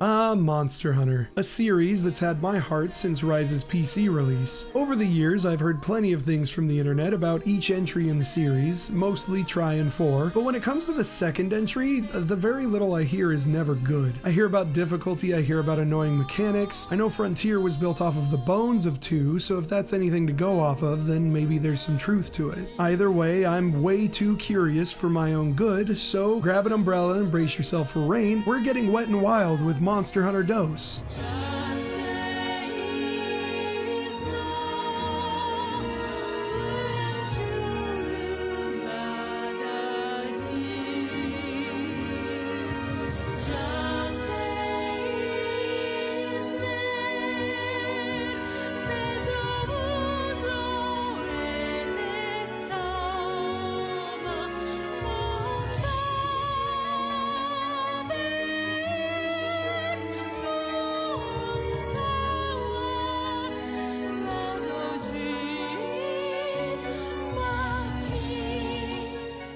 Monster Hunter, a series that's had my heart since Rise's PC release. Over the years, I've heard plenty of things from the internet about each entry in the series, mostly try and for, but when it comes to the second entry, the very little I hear is never good. I hear about difficulty, I hear about annoying mechanics. I know Frontier was built off of the bones of 2, so if that's anything to go off of, then maybe there's some truth to it. Either way, I'm way too curious for my own good, so grab an umbrella and brace yourself for rain. We're getting wet and wild with Monster Hunter Dose.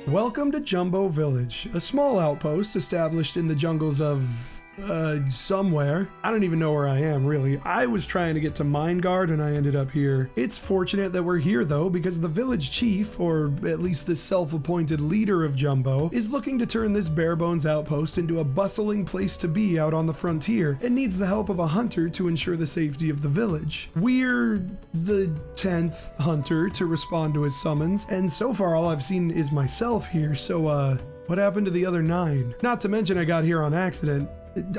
Welcome to Jumbo Village, a small outpost established in the jungles of somewhere. I don't even know where I am, really. I was trying to get to Minegard and I ended up here. It's fortunate that we're here though, because the village chief, or at least the self-appointed leader of Jumbo, is looking to turn this bare-bones outpost into a bustling place to be out on the frontier, and needs the help of a hunter to ensure the safety of the village. We're the 10th hunter to respond to his summons, and so far all I've seen is myself here, so what happened to the other 9? Not to mention I got here on accident.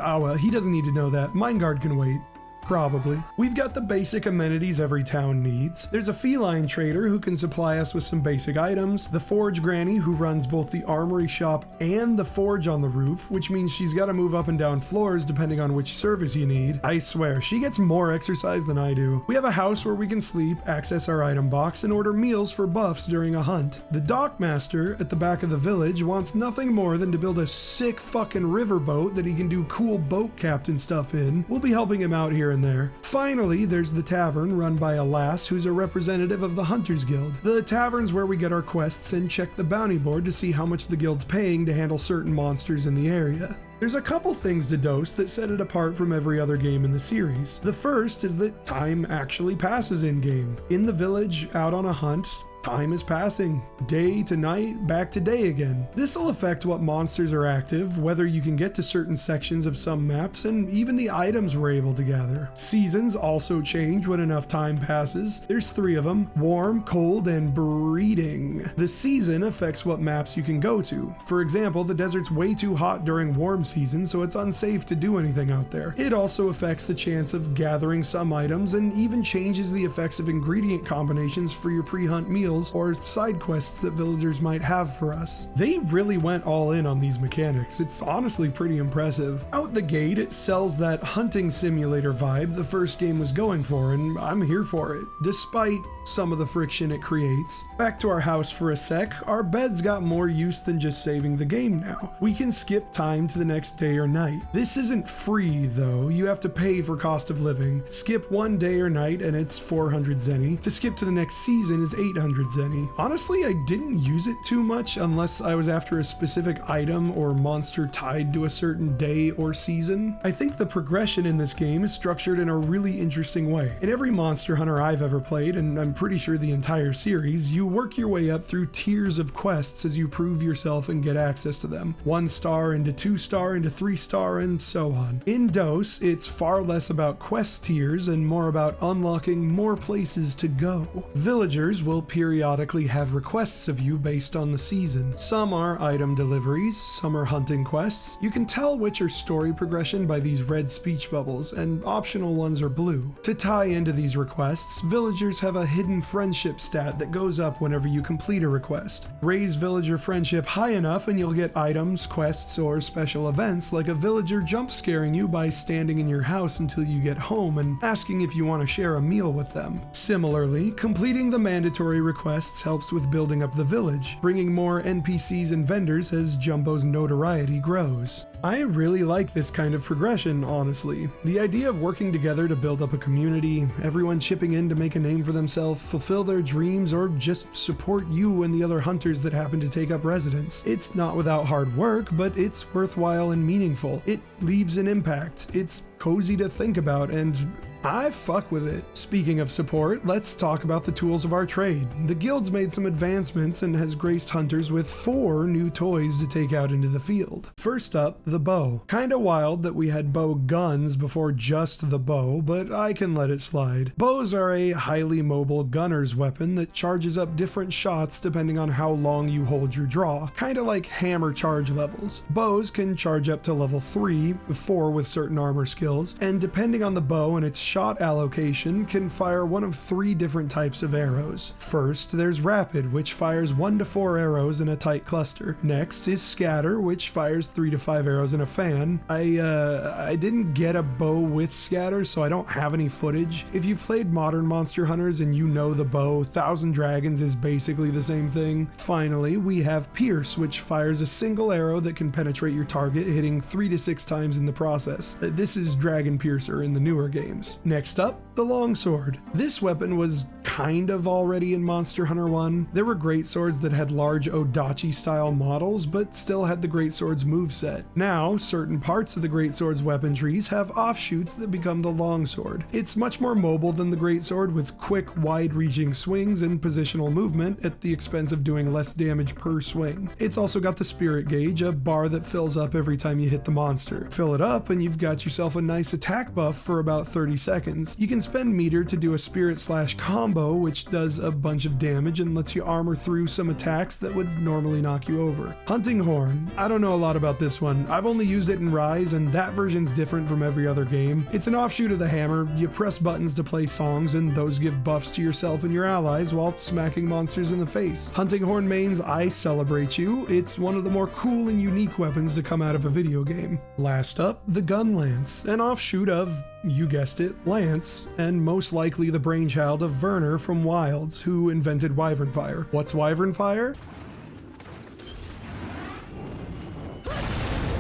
Oh well, he doesn't need to know that. Minegard can wait. Probably. We've got the basic amenities every town needs. There's a feline trader who can supply us with some basic items, the forge granny who runs both the armory shop and the forge on the roof, which means she's got to move up and down floors depending on which service you need. I swear, she gets more exercise than I do. We have a house where we can sleep, access our item box, and order meals for buffs during a hunt. The dockmaster at the back of the village wants nothing more than to build a sick fucking riverboat that he can do cool boat captain stuff in. We'll be helping him out here and there. Finally, there's the tavern run by a lass who's a representative of the Hunters Guild. The tavern's where we get our quests and check the bounty board to see how much the guild's paying to handle certain monsters in the area. There's a couple things to Dose that set it apart from every other game in the series. The first is that time actually passes in-game. In the village, out on a hunt, time is passing. Day to night, back to day again. This will affect what monsters are active, whether you can get to certain sections of some maps, and even the items we're able to gather. Seasons also change when enough time passes. There's 3 of them: warm, cold, and breeding. The season affects what maps you can go to. For example, the desert's way too hot during warm season, so it's unsafe to do anything out there. It also affects the chance of gathering some items, and even changes the effects of ingredient combinations for your pre-hunt meals or side quests that villagers might have for us. They really went all in on these mechanics. It's honestly pretty impressive. Out the gate, it sells that hunting simulator vibe the first game was going for, and I'm here for it, despite some of the friction it creates. Back to our house for a sec. Our bed's got more use than just saving the game now. We can skip time to the next day or night. This isn't free though. You have to pay for cost of living. Skip one day or night and it's 400 zenny. To skip to the next season is 800 zenny. Honestly, I didn't use it too much unless I was after a specific item or monster tied to a certain day or season. I think the progression in this game is structured in a really interesting way. In every Monster Hunter I've ever played, and I'm pretty sure the entire series, you work your way up through tiers of quests as you prove yourself and get access to them. 1 star into 2 star into 3 star and so on. In Dose, it's far less about quest tiers and more about unlocking more places to go. Villagers will periodically have requests of you based on the season. Some are item deliveries, some are hunting quests. You can tell which are story progression by these red speech bubbles, and optional ones are blue. To tie into these requests, villagers have a hidden friendship stat that goes up whenever you complete a request. Raise villager friendship high enough and you'll get items, quests, or special events like a villager jump scaring you by standing in your house until you get home and asking if you want to share a meal with them. Similarly, completing the mandatory requests helps with building up the village, bringing more NPCs and vendors as Jumbo's notoriety grows. I really like this kind of progression, honestly. The idea of working together to build up a community, everyone chipping in to make a name for themselves, fulfill their dreams, or just support you and the other hunters that happen to take up residence. It's not without hard work, but it's worthwhile and meaningful. It leaves an impact. It's cozy to think about, and I fuck with it. Speaking of support, let's talk about the tools of our trade. The guild's made some advancements and has graced hunters with 4 new toys to take out into the field. First up, the bow. Kinda wild that we had bow guns before just the bow, but I can let it slide. Bows are a highly mobile gunner's weapon that charges up different shots depending on how long you hold your draw, kinda like hammer charge levels. Bows can charge up to level 3, 4 with certain armor skills, and depending on the bow and its shot allocation, can fire one of 3 different types of arrows. First, there's rapid, which fires 1 to 4 arrows in a tight cluster. Next is scatter, which fires 3 to 5 arrows in a fan. I didn't get a bow with scatter, so I don't have any footage. If you've played modern Monster Hunters and you know the bow, Thousand Dragons is basically the same thing. Finally, we have pierce, which fires a single arrow that can penetrate your target, hitting 3 to 6 times in the process. This is Dragon Piercer in the newer games. Next up, the longsword. This weapon was kind of already in Monster Hunter 1. There were greatswords that had large Odachi style models, but still had the greatsword's moveset. Now, certain parts of the greatsword's weapon trees have offshoots that become the longsword. It's much more mobile than the greatsword, with quick, wide-reaching swings and positional movement at the expense of doing less damage per swing. It's also got the spirit gauge, a bar that fills up every time you hit the monster. Fill it up and you've got yourself a nice attack buff for about 30 seconds. You can spend meter to do a spirit/combo, which does a bunch of damage and lets you armor through some attacks that would normally knock you over. Hunting horn. I don't know a lot about this one. I've only used it in Rise, and that version's different from every other game. It's an offshoot of the hammer. You press buttons to play songs, and those give buffs to yourself and your allies while smacking monsters in the face. Hunting horn mains, I celebrate you. It's one of the more cool and unique weapons to come out of a video game. Last up, the gun lance, an offshoot of, you guessed it, Lance, and most likely the brainchild of Werner from Wilds, who invented Wyvern Fire. What's Wyvern Fire?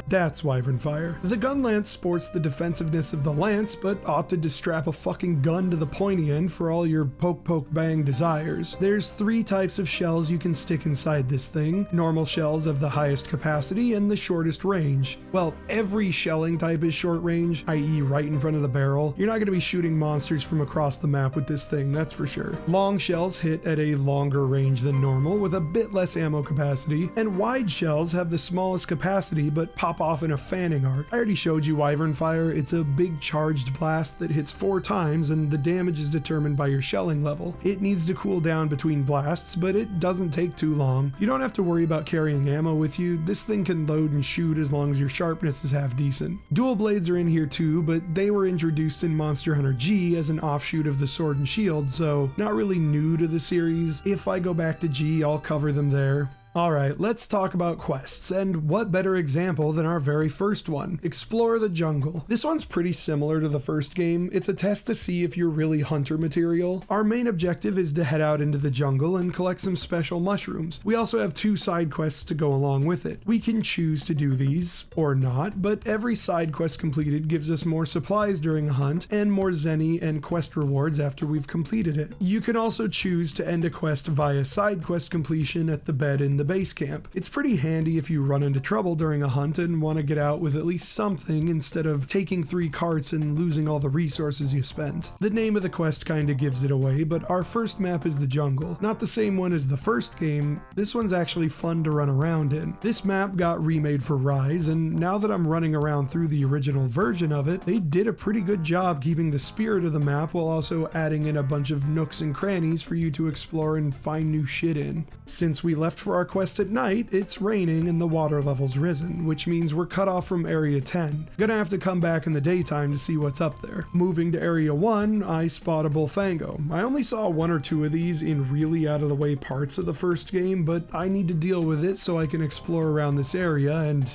That's Wyvern Fire. The gun lance sports the defensiveness of the lance, but opted to strap a fucking gun to the pointy end for all your poke-poke-bang desires. There's 3 types of shells you can stick inside this thing. Normal shells of the highest capacity and the shortest range. Well, every shelling type is short range, i.e. right in front of the barrel. You're not going to be shooting monsters from across the map with this thing, that's for sure. Long shells hit at a longer range than normal, with a bit less ammo capacity, and wide shells have the smallest capacity but pop off in a fanning arc. I already showed you Wyvern Fire. It's a big charged blast that hits 4 times, and the damage is determined by your shelling level. It needs to cool down between blasts, but it doesn't take too long. You don't have to worry about carrying ammo with you. This thing can load and shoot as long as your sharpness is half decent. Dual blades are in here too, but they were introduced in Monster Hunter G as an offshoot of the sword and shield, so not really new to the series. If I go back to G, I'll cover them there. Alright, let's talk about quests, and what better example than our very first one, Explore the Jungle. This one's pretty similar to the first game. It's a test to see if you're really hunter material. Our main objective is to head out into the jungle and collect some special mushrooms. We also have 2 side quests to go along with it. We can choose to do these, or not, but every side quest completed gives us more supplies during a hunt, and more zenny and quest rewards after we've completed it. You can also choose to end a quest via side quest completion at the bed in the base camp. It's pretty handy if you run into trouble during a hunt and want to get out with at least something instead of taking 3 carts and losing all the resources you spent. The name of the quest kinda gives it away, but our first map is the jungle. Not the same one as the first game. This one's actually fun to run around in. This map got remade for Rise, and now that I'm running around through the original version of it, they did a pretty good job keeping the spirit of the map while also adding in a bunch of nooks and crannies for you to explore and find new shit in. Since we left for our quest at night, it's raining and the water level's risen, which means we're cut off from Area 10. Gonna have to come back in the daytime to see what's up there. Moving to Area 1, I spot a Bullfango. I only saw 1 or 2 of these in really out of the way parts of the first game, but I need to deal with it so I can explore around this area and...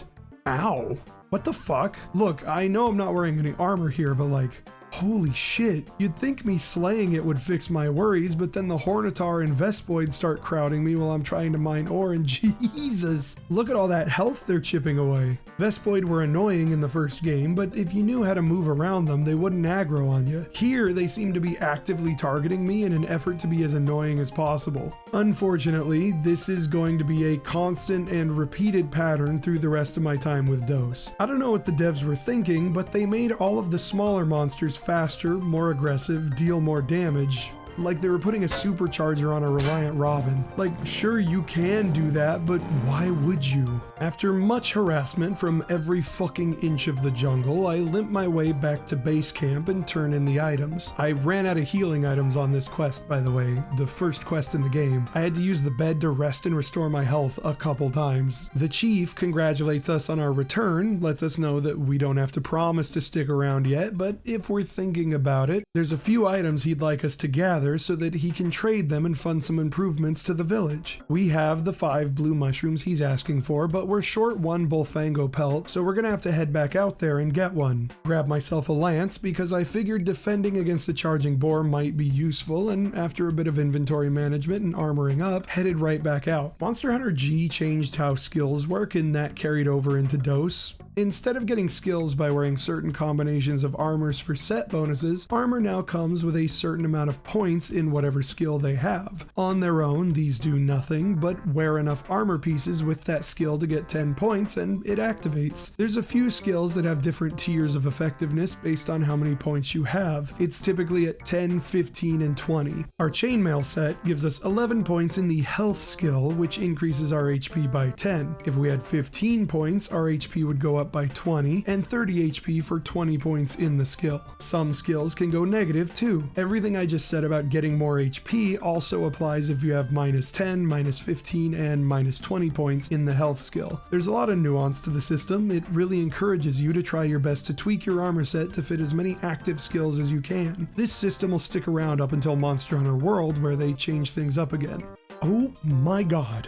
Ow! What the fuck? Look, I know I'm not wearing any armor here, but like... Holy shit, you'd think me slaying it would fix my worries, but then the Hornitar and Vespoid start crowding me while I'm trying to mine ore, and Jesus, look at all that health they're chipping away. Vespoid were annoying in the first game, but if you knew how to move around them, they wouldn't aggro on you. Here, they seem to be actively targeting me in an effort to be as annoying as possible. Unfortunately, this is going to be a constant and repeated pattern through the rest of my time with DOS. I don't know what the devs were thinking, but they made all of the smaller monsters faster, more aggressive, deal more damage. Like they were putting a supercharger on a Reliant Robin. Like, sure, you can do that, but why would you? After much harassment from every fucking inch of the jungle, I limp my way back to base camp and turn in the items. I ran out of healing items on this quest, by the way, the first quest in the game. I had to use the bed to rest and restore my health a couple times. The chief congratulates us on our return, lets us know that we don't have to promise to stick around yet, but if we're thinking about it, there's a few items he'd like us to gather so that he can trade them and fund some improvements to the village. We have the 5 blue mushrooms he's asking for, but we're short 1 Bullfango pelt, so we're gonna have to head back out there and get one. Grab myself a lance because I figured defending against the charging boar might be useful, and after a bit of inventory management and armoring up, headed right back out. Monster Hunter G changed how skills work, and that carried over into DOS. Instead of getting skills by wearing certain combinations of armors for set bonuses, armor now comes with a certain amount of points in whatever skill they have. On their own, these do nothing, but wear enough armor pieces with that skill to get 10 points and it activates. There's a few skills that have different tiers of effectiveness based on how many points you have. It's typically at 10, 15, and 20. Our chainmail set gives us 11 points in the health skill, which increases our HP by 10. If we had 15 points, our HP would go up by 20, and 30 HP for 20 points in the skill. Some skills can go negative too. Everything I just said about getting more HP also applies if you have minus 10, minus 15, and minus 20 points in the health skill. There's a lot of nuance to the system. It really encourages you to try your best to tweak your armor set to fit as many active skills as you can. This system will stick around up until Monster Hunter World, where they change things up again. Oh my god.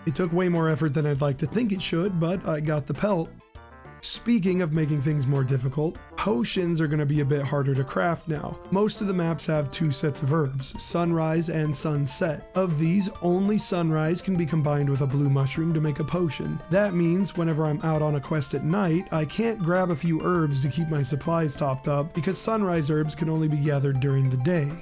It took way more effort than I'd like to think it should, but I got the pelt. Speaking of making things more difficult, potions are going to be a bit harder to craft now. Most of the maps have 2 sets of herbs, Sunrise and Sunset. Of these, only Sunrise can be combined with a blue mushroom to make a potion. That means whenever I'm out on a quest at night, I can't grab a few herbs to keep my supplies topped up because Sunrise herbs can only be gathered during the day.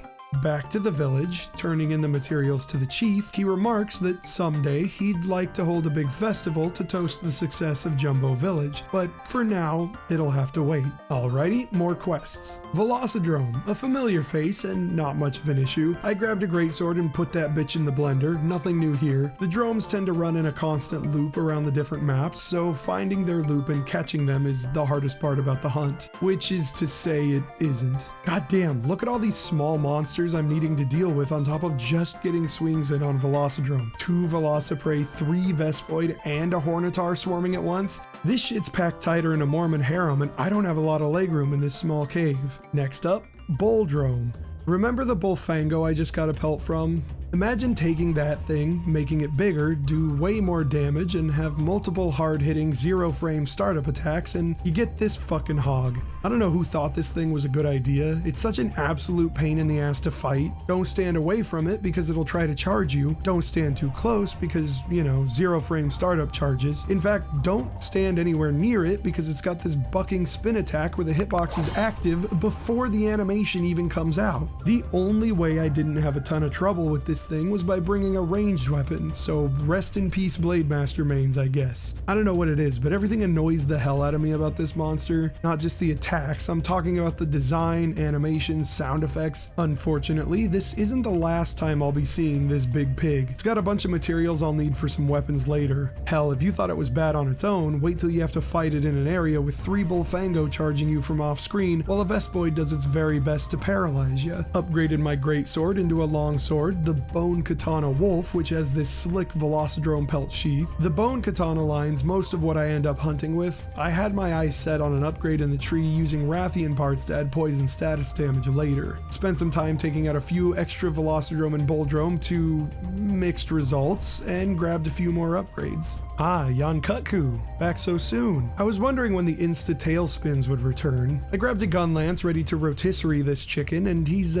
Back to the village, turning in the materials to the chief, he remarks that someday he'd like to hold a big festival to toast the success of Jumbo Village, but for now, it'll have to wait. Alrighty, more quests. Velocidrome, a familiar face and not much of an issue. I grabbed a greatsword and put that bitch in the blender, nothing new here. The drones tend to run in a constant loop around the different maps, so finding their loop and catching them is the hardest part about the hunt, which is to say it isn't. God damn, look at all these small monsters I'm needing to deal with on top of just getting swings in on Velocidrome. 2 Velociprey, 3 Vespoid, and a Hornitar swarming at once? This shit's packed tighter in a Mormon harem, and I don't have a lot of legroom in this small cave. Next up, Bulldrome. Remember the Bullfango I just got a pelt from? Imagine taking that thing, making it bigger, do way more damage, and have multiple hard-hitting, zero-frame startup attacks, and you get this fucking hog. I don't know who thought this thing was a good idea. It's such an absolute pain in the ass to fight. Don't stand away from it because it'll try to charge you. Don't stand too close because, you know, zero-frame startup charges. In fact, don't stand anywhere near it because it's got this bucking spin attack where the hitbox is active before the animation even comes out. The only way I didn't have a ton of trouble with this thing was by bringing a ranged weapon, so rest in peace Blade Master mains, I guess. I don't know what it is, but everything annoys the hell out of me about this monster. Not just the attacks, I'm talking about the design, animations, sound effects. Unfortunately, this isn't the last time I'll be seeing this big pig. It's got a bunch of materials I'll need for some weapons later. Hell, if you thought it was bad on its own, wait till you have to fight it in an area with 3 Bullfango charging you from off screen while a Vespoid does its very best to paralyze you. Upgraded my greatsword into a longsword, the Bone Katana Wolf, which has this slick Velocidrome pelt sheath. The Bone Katana line's most of what I end up hunting with. I had my eyes set on an upgrade in the tree using Rathian parts to add poison status damage later. Spent some time taking out a few extra Velocidrome and Boldrome to mixed results, and grabbed a few more upgrades. Ah, Yankutku, back so soon. I was wondering when the insta tailspins would return. I grabbed a gun lance ready to rotisserie this chicken, and he's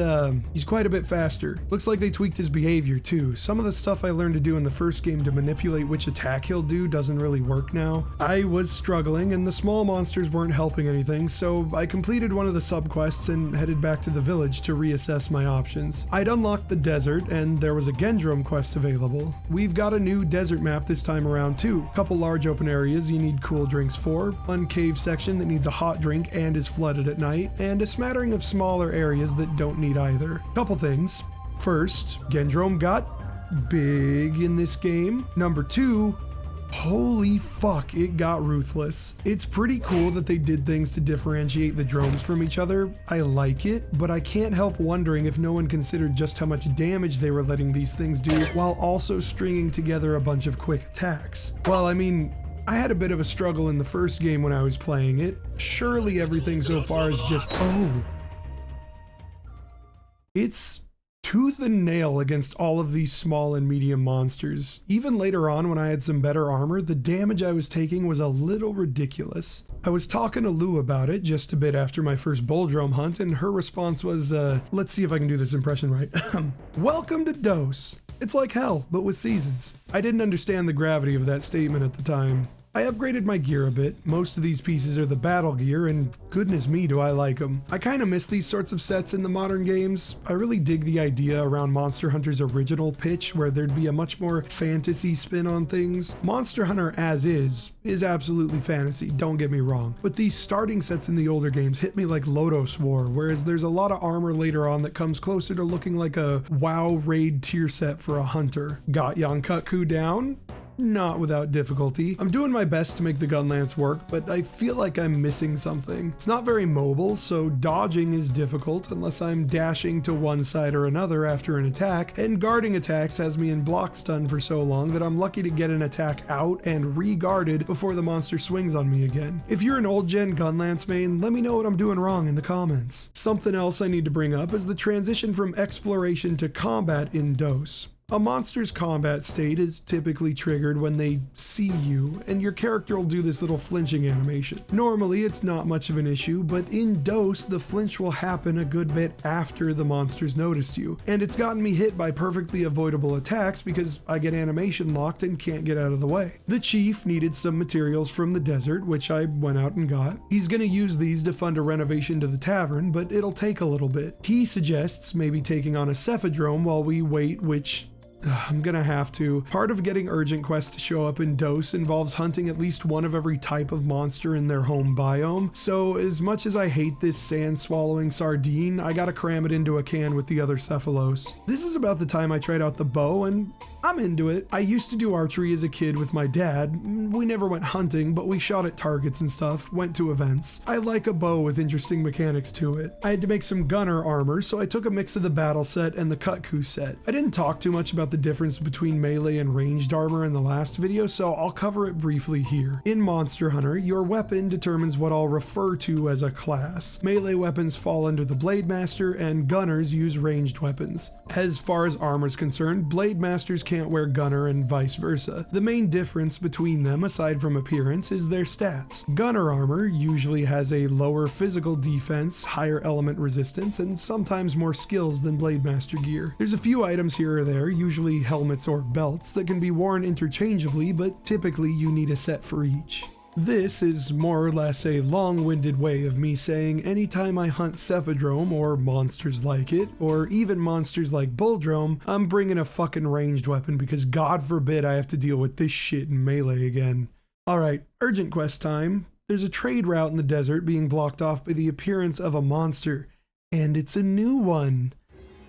quite a bit faster. Looks like they tweaked his behavior too. Some of the stuff I learned to do in the first game to manipulate which attack he'll do doesn't really work now. I was struggling and the small monsters weren't helping anything, so I completed one of the subquests and headed back to the village to reassess my options. I'd unlocked the desert and there was a Gendrome quest available. We've got a new desert map this time around too. Couple large open areas you need cool drinks for, one cave section that needs a hot drink and is flooded at night, and a smattering of smaller areas that don't need either. Couple things. First, Gendrome got big in this game. Number two, holy fuck, it got ruthless. It's pretty cool that they did things to differentiate the drones from each other. I like it, but I can't help wondering if no one considered just how much damage they were letting these things do while also stringing together a bunch of quick attacks. Well, I mean, I had a bit of a struggle in the first game when I was playing it. Surely everything so far is just, it's tooth and nail against all of these small and medium monsters. Even later on when I had some better armor, the damage I was taking was a little ridiculous. I was talking to Lou about it just a bit after my first Boldrome hunt, and her response was, let's see if I can do this impression right. Welcome to Dose. It's like hell, but with seasons. I didn't understand the gravity of that statement at the time. I upgraded my gear a bit. Most of these pieces are the battle gear, and goodness me do I like them. I kinda miss these sorts of sets in the modern games. I really dig the idea around Monster Hunter's original pitch, where there'd be a much more fantasy spin on things. Monster Hunter as is absolutely fantasy, don't get me wrong. But these starting sets in the older games hit me like Lodos War, whereas there's a lot of armor later on that comes closer to looking like a WoW raid tier set for a hunter. Got Yankutku down? Not without difficulty. I'm doing my best to make the gun lance work, but I feel like I'm missing something. It's not very mobile, so dodging is difficult unless I'm dashing to one side or another after an attack, and guarding attacks has me in block stun for so long that I'm lucky to get an attack out and re-guarded before the monster swings on me again. If you're an old gen gun lance main, let me know what I'm doing wrong in the comments. Something else I need to bring up is the transition from exploration to combat in Dose. A monster's combat state is typically triggered when they see you, and your character will do this little flinching animation. Normally, it's not much of an issue, but in Dose, the flinch will happen a good bit after the monster's noticed you, and it's gotten me hit by perfectly avoidable attacks because I get animation locked and can't get out of the way. The chief needed some materials from the desert, which I went out and got. He's gonna use these to fund a renovation to the tavern, but it'll take a little bit. He suggests maybe taking on a Cephadrome while we wait, which I'm gonna have to. Part of getting urgent quests to show up in Dose involves hunting at least one of every type of monster in their home biome, so as much as I hate this sand-swallowing sardine, I gotta cram it into a can with the other Cephalos. This is about the time I tried out the bow, and I'm into it. I used to do archery as a kid with my dad. We never went hunting, but we shot at targets and stuff, went to events. I like a bow with interesting mechanics to it. I had to make some gunner armor, so I took a mix of the battle set and the Kutku set. I didn't talk too much about the difference between melee and ranged armor in the last video, so I'll cover it briefly here. In Monster Hunter, your weapon determines what I'll refer to as a class. Melee weapons fall under the Blade Master, and gunners use ranged weapons. As far as armor is concerned, Blade Masters can't wear gunner and vice versa. The main difference between them, aside from appearance, is their stats. Gunner armor usually has a lower physical defense, higher element resistance, and sometimes more skills than Blade Master gear. There's a few items here or there, usually helmets or belts, that can be worn interchangeably, but typically you need a set for each. This is more or less a long-winded way of me saying anytime I hunt Cephadrome or monsters like it, or even monsters like Boldrome, I'm bringing a fucking ranged weapon because God forbid I have to deal with this shit in melee again. Alright, urgent quest time. There's a trade route in the desert being blocked off by the appearance of a monster, and it's a new one.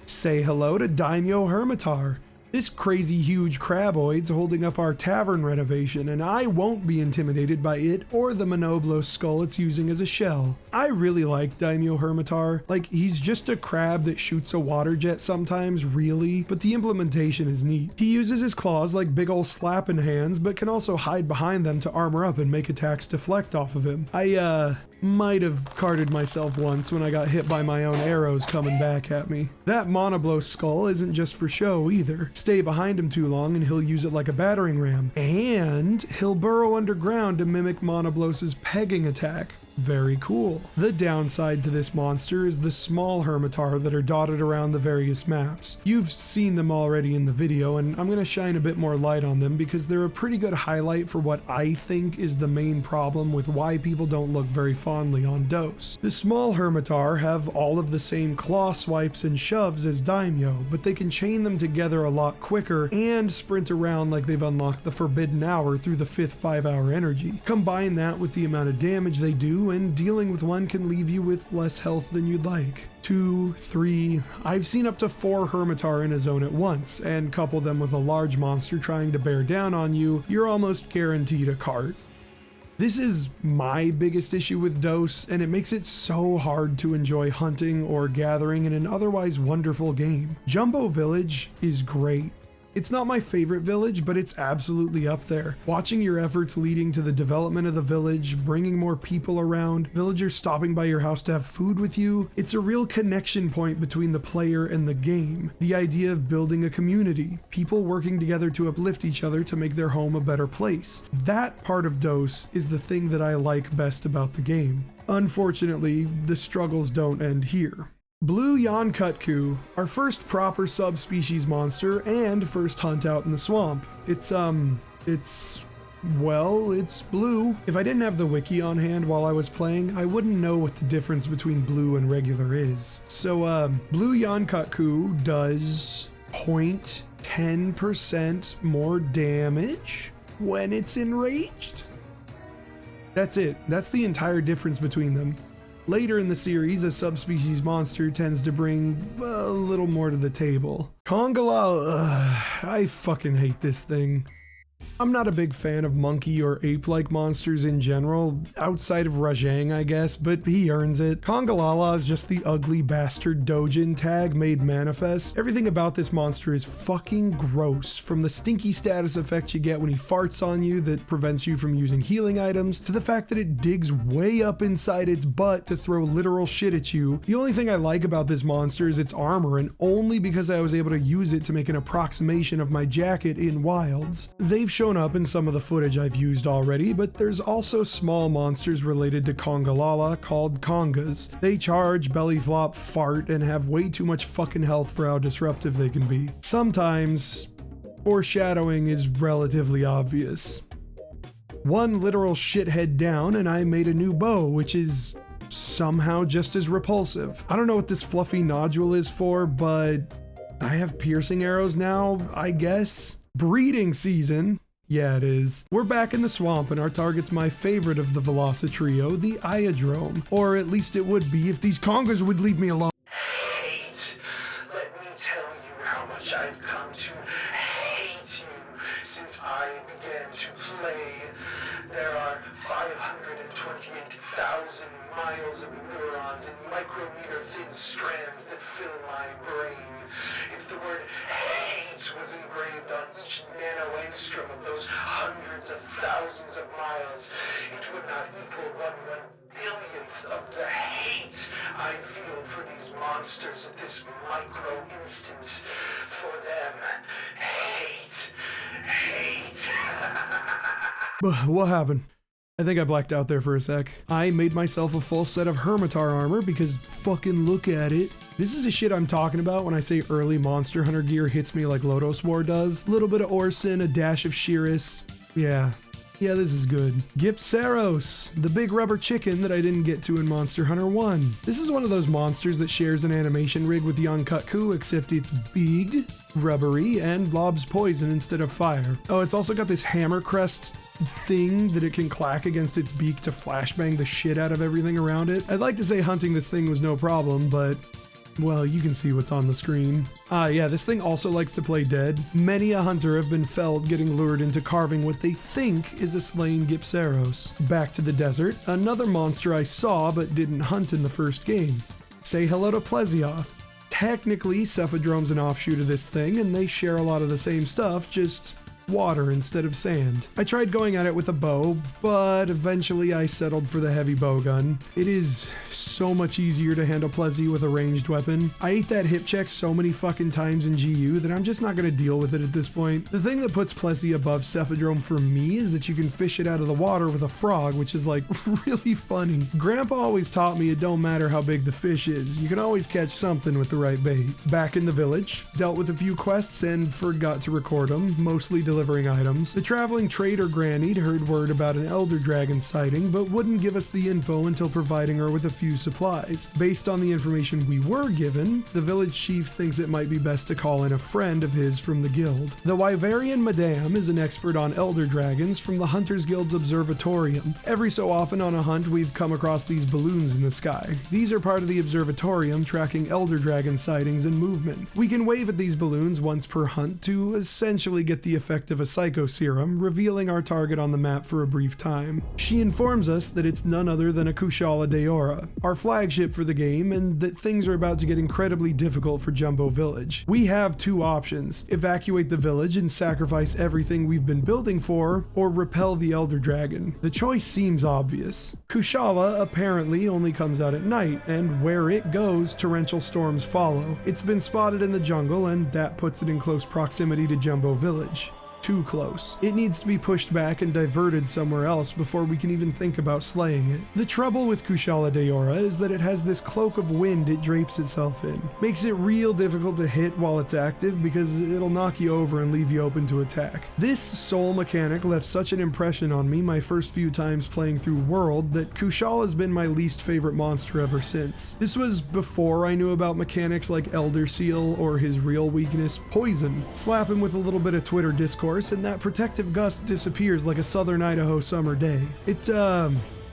Say hello to Daimyo Hermitar. This crazy huge craboid's holding up our tavern renovation, and I won't be intimidated by it or the Monoblos skull it's using as a shell. I really like Daimyo Hermitar. Like, he's just a crab that shoots a water jet sometimes, really, but the implementation is neat. He uses his claws like big ol' slapping hands, but can also hide behind them to armor up and make attacks deflect off of him. I might have carded myself once when I got hit by my own arrows coming back at me. That Monoblos skull isn't just for show either. Stay behind him too long and he'll use it like a battering ram. And he'll burrow underground to mimic Monoblos's pegging attack. Very cool. The downside to this monster is the small Hermitar that are dotted around the various maps. You've seen them already in the video, and I'm going to shine a bit more light on them because they're a pretty good highlight for what I think is the main problem with why people don't look very fondly on Dose. The small Hermitar have all of the same claw swipes and shoves as Daimyo, but they can chain them together a lot quicker and sprint around like they've unlocked the Forbidden Hour through the 5th 5-hour energy. Combine that with the amount of damage they do, and dealing with one can leave you with less health than you'd like. 2, 3, I've seen up to 4 Hermitar in a zone at once, and couple them with a large monster trying to bear down on you, you're almost guaranteed a cart. This is my biggest issue with Dose, and it makes it so hard to enjoy hunting or gathering in an otherwise wonderful game. Jumbo Village is great. It's not my favorite village, but it's absolutely up there. Watching your efforts leading to the development of the village, bringing more people around, villagers stopping by your house to have food with you, it's a real connection point between the player and the game. The idea of building a community, people working together to uplift each other to make their home a better place. That part of Dose is the thing that I like best about the game. Unfortunately, the struggles don't end here. Blue Yonkutku, our first proper subspecies monster and first hunt out in the swamp. It's blue. If I didn't have the wiki on hand while I was playing, I wouldn't know what the difference between blue and regular is. So, Blue Yonkutku does 0.10% more damage when it's enraged. That's it. That's the entire difference between them. Later in the series, a subspecies monster tends to bring a little more to the table. Kongalala, I fucking hate this thing. I'm not a big fan of monkey or ape-like monsters in general, outside of Rajang, I guess, but he earns it. Kongalala is just the ugly bastard Dojin tag made manifest. Everything about this monster is fucking gross, from the stinky status effect you get when he farts on you that prevents you from using healing items, to the fact that it digs way up inside its butt to throw literal shit at you. The only thing I like about this monster is its armor, and only because I was able to use it to make an approximation of my jacket in Wilds. They've shown up in some of the footage I've used already, but there's also small monsters related to Kongalala called Kongas. They charge, belly flop, fart, and have way too much fucking health for how disruptive they can be. Sometimes, foreshadowing is relatively obvious. One literal shithead down and I made a new bow, which is somehow just as repulsive. I don't know what this fluffy nodule is for, but I have piercing arrows now, I guess. Breeding season. Yeah, it is. We're back in the swamp and our target's my favorite of the Velocitrio, the Iodrome. Or at least it would be if these Kongas would leave me alone. Hate. Let me tell you how much I've come to hate you since I began to play. There are 528,000 miles of neurons and micrometer thin strands that fill my brain. If the word hate was engraved on each nanoangstrom of those hundreds of thousands of miles, it would not equal 1/1,000,000th of the hate I feel for these monsters at this micro instant. For them, hate. What happened? I think I blacked out there for a sec. I made myself a full set of Hermitar armor because fucking look at it. This is the shit I'm talking about when I say early Monster Hunter gear hits me like Lodos War does. A little bit of Orson, a dash of Shiris. Yeah, this is good. Gypsaros, the big rubber chicken that I didn't get to in Monster Hunter 1. This is one of those monsters that shares an animation rig with Yonkutku, except it's big, rubbery, and lobs poison instead of fire. Oh, it's also got this hammer crest thing that it can clack against its beak to flashbang the shit out of everything around it. I'd like to say hunting this thing was no problem, but Well, you can see what's on the screen. Yeah, this thing also likes to play dead. Many a hunter have been felled getting lured into carving what they think is a slain Gypceros. Back to the desert, another monster I saw but didn't hunt in the first game. Say hello to Plesioth. Technically, Cephadrome's an offshoot of this thing, and they share a lot of the same stuff, just water instead of sand. I tried going at it with a bow, but eventually I settled for the heavy bow gun. It is so much easier to handle Plessy with a ranged weapon. I ate that hip check so many fucking times in GU that I'm just not gonna deal with it at this point. The thing that puts Plessy above Cephadrome for me is that you can fish it out of the water with a frog, which is like really funny. Grandpa always taught me it don't matter how big the fish is, you can always catch something with the right bait. Back in the village, dealt with a few quests and forgot to record them, mostly delivering items. The traveling trader Granny heard word about an elder dragon sighting, but wouldn't give us the info until providing her with a few supplies. Based on the information we were given, the village chief thinks it might be best to call in a friend of his from the guild. The Wyverian Madame is an expert on elder dragons from the Hunters Guild's observatorium. Every so often on a hunt, we've come across these balloons in the sky. These are part of the observatorium tracking elder dragon sightings and movement. We can wave at these balloons once per hunt to essentially get the effect of a psycho serum, revealing our target on the map for a brief time. She informs us that it's none other than a Kushala Daora, our flagship for the game, and that things are about to get incredibly difficult for Jumbo Village. We have two options: evacuate the village and sacrifice everything we've been building for, or repel the Elder Dragon. The choice seems obvious. Kushala apparently only comes out at night, and where it goes, torrential storms follow. It's been spotted in the jungle, and that puts it in close proximity to Jumbo Village. Too close. It needs to be pushed back and diverted somewhere else before we can even think about slaying it. The trouble with Kushala Daora is that it has this cloak of wind it drapes itself in. Makes it real difficult to hit while it's active because it'll knock you over and leave you open to attack. This soul mechanic left such an impression on me my first few times playing through World that Kushala has been my least favorite monster ever since. This was before I knew about mechanics like Elder Seal or his real weakness, Poison. Slap him with a little bit of Twitter discourse and that protective gust disappears like a southern Idaho summer day.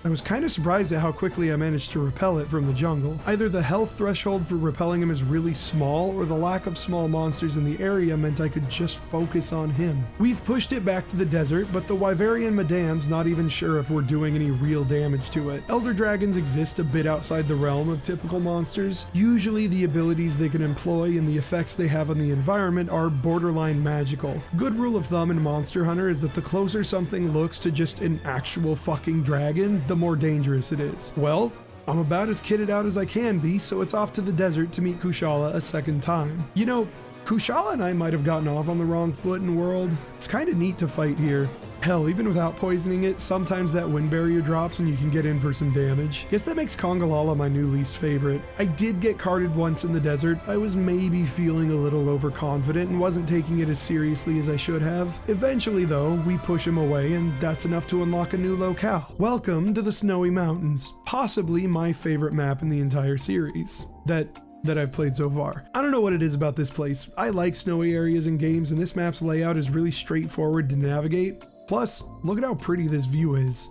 I was kind of surprised at how quickly I managed to repel it from the jungle. Either the health threshold for repelling him is really small, or the lack of small monsters in the area meant I could just focus on him. We've pushed it back to the desert, but the Wyverian Madame's not even sure if we're doing any real damage to it. Elder dragons exist a bit outside the realm of typical monsters. Usually the abilities they can employ and the effects they have on the environment are borderline magical. Good rule of thumb in Monster Hunter is that the closer something looks to just an actual fucking dragon, the more dangerous it is. Well, I'm about as kitted out as I can be, so it's off to the desert to meet Kushala a second time. You know, Kushala and I might have gotten off on the wrong foot in World. It's kind of neat to fight here. Hell, even without poisoning it, sometimes that wind barrier drops and you can get in for some damage. Guess that makes Kongalala my new least favorite. I did get carded once in the desert. I was maybe feeling a little overconfident and wasn't taking it as seriously as I should have. Eventually though, we push him away and that's enough to unlock a new locale. Welcome to the Snowy Mountains, possibly my favorite map in the entire series. That I've played so far. I don't know what it is about this place. I like snowy areas in games and this map's layout is really straightforward to navigate. Plus, look at how pretty this view is.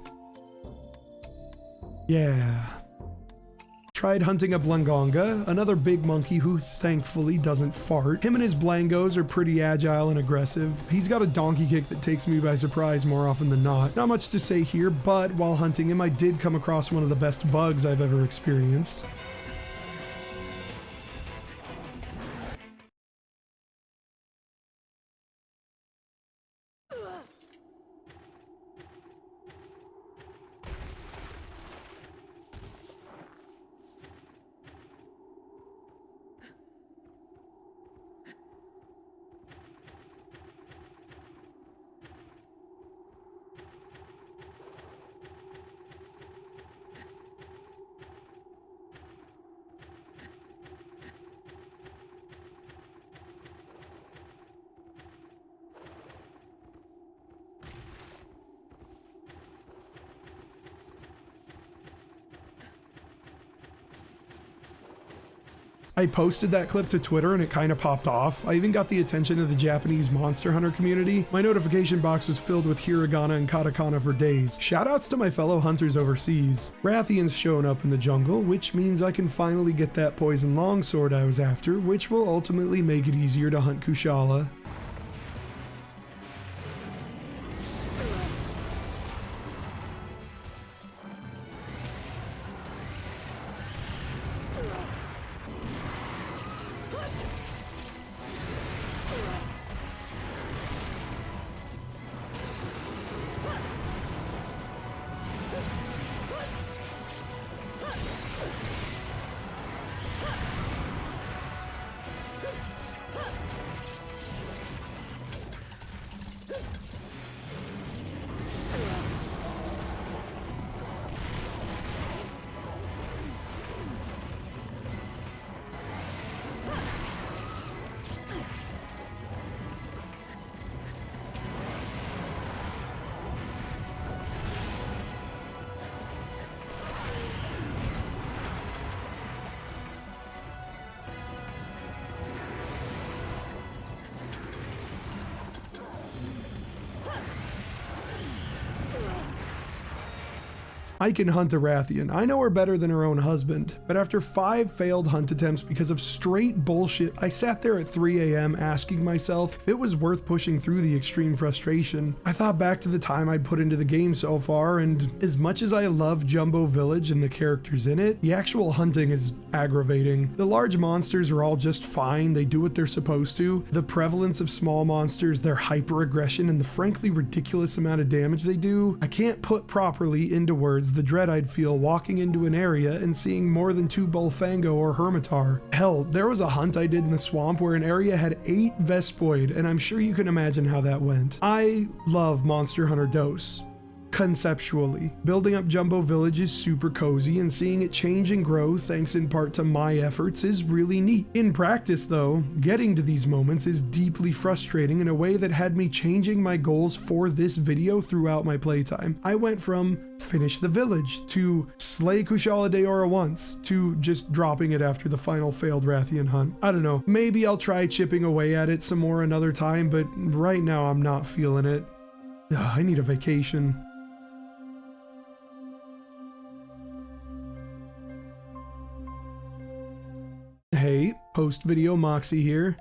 Yeah. Tried hunting a Blangonga, another big monkey who thankfully doesn't fart. Him and his Blangos are pretty agile and aggressive. He's got a donkey kick that takes me by surprise more often than not. Not much to say here, but while hunting him I did come across one of the best bugs I've ever experienced. I posted that clip to Twitter and it kind of popped off. I even got the attention of the Japanese monster hunter community. My notification box was filled with hiragana and katakana for days. Shoutouts to my fellow hunters overseas. Rathian's shown up in the jungle, which means I can finally get that poison longsword I was after, which will ultimately make it easier to hunt Kushala. I can hunt a Rathian. I know her better than her own husband, but after 5 failed hunt attempts because of straight bullshit, I sat there at 3 a.m. asking myself if it was worth pushing through the extreme frustration. I thought back to the time I'd put into the game so far, and as much as I love Jumbo Village and the characters in it, the actual hunting is aggravating. The large monsters are all just fine, they do what they're supposed to. The prevalence of small monsters, their hyper-aggression, and the frankly ridiculous amount of damage they do, I can't put properly into words the dread I'd feel walking into an area and seeing more than 2 Bullfango or Hermitar. Hell, there was a hunt I did in the swamp where an area had 8 Vespoid, and I'm sure you can imagine how that went. I love Monster Hunter Dose. Conceptually, building up Jumbo Village is super cozy, and seeing it change and grow thanks in part to my efforts is really neat. In practice though, getting to these moments is deeply frustrating in a way that had me changing my goals for this video throughout my playtime. I went from finish the village to slay Kushala Daora once to just dropping it after the final failed Rathian hunt. I don't know, maybe I'll try chipping away at it some more another time, but right now I'm not feeling it. I need a vacation. Hey, post-video Moxie here.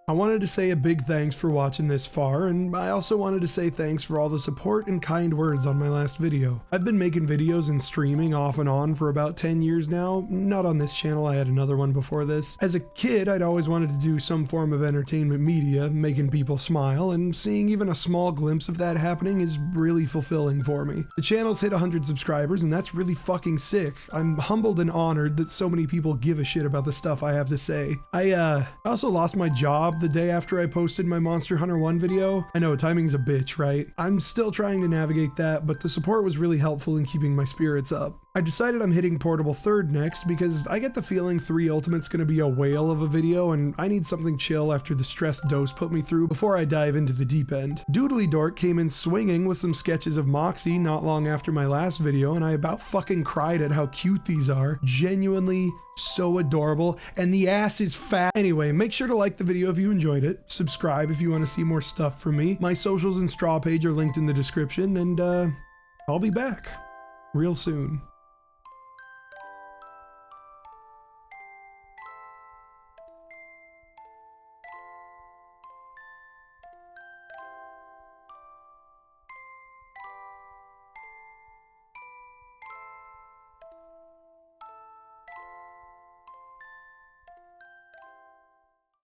I wanted to say a big thanks for watching this far, and I also wanted to say thanks for all the support and kind words on my last video. I've been making videos and streaming off and on for about 10 years now, not on this channel, I had another one before this. As a kid, I'd always wanted to do some form of entertainment media, making people smile, and seeing even a small glimpse of that happening is really fulfilling for me. The channel's hit 100 subscribers, and that's really fucking sick. I'm humbled and honored that so many people give a shit about the stuff I have to say. I also lost my job the day after I posted my Monster Hunter 1 video. I know, timing's a bitch, right? I'm still trying to navigate that, but the support was really helpful in keeping my spirits up. I decided I'm hitting Portable 3rd next because I get the feeling 3 Ultimate's gonna be a whale of a video, and I need something chill after the stress Dose put me through before I dive into the deep end. Doodly Dork came in swinging with some sketches of Moxie not long after my last video, and I about fucking cried at how cute these are. Genuinely so adorable, and the ass is fat. Anyway, make sure to like the video if you enjoyed it, subscribe if you want to see more stuff from me. My socials and Strawpage are linked in the description, and I'll be back real soon.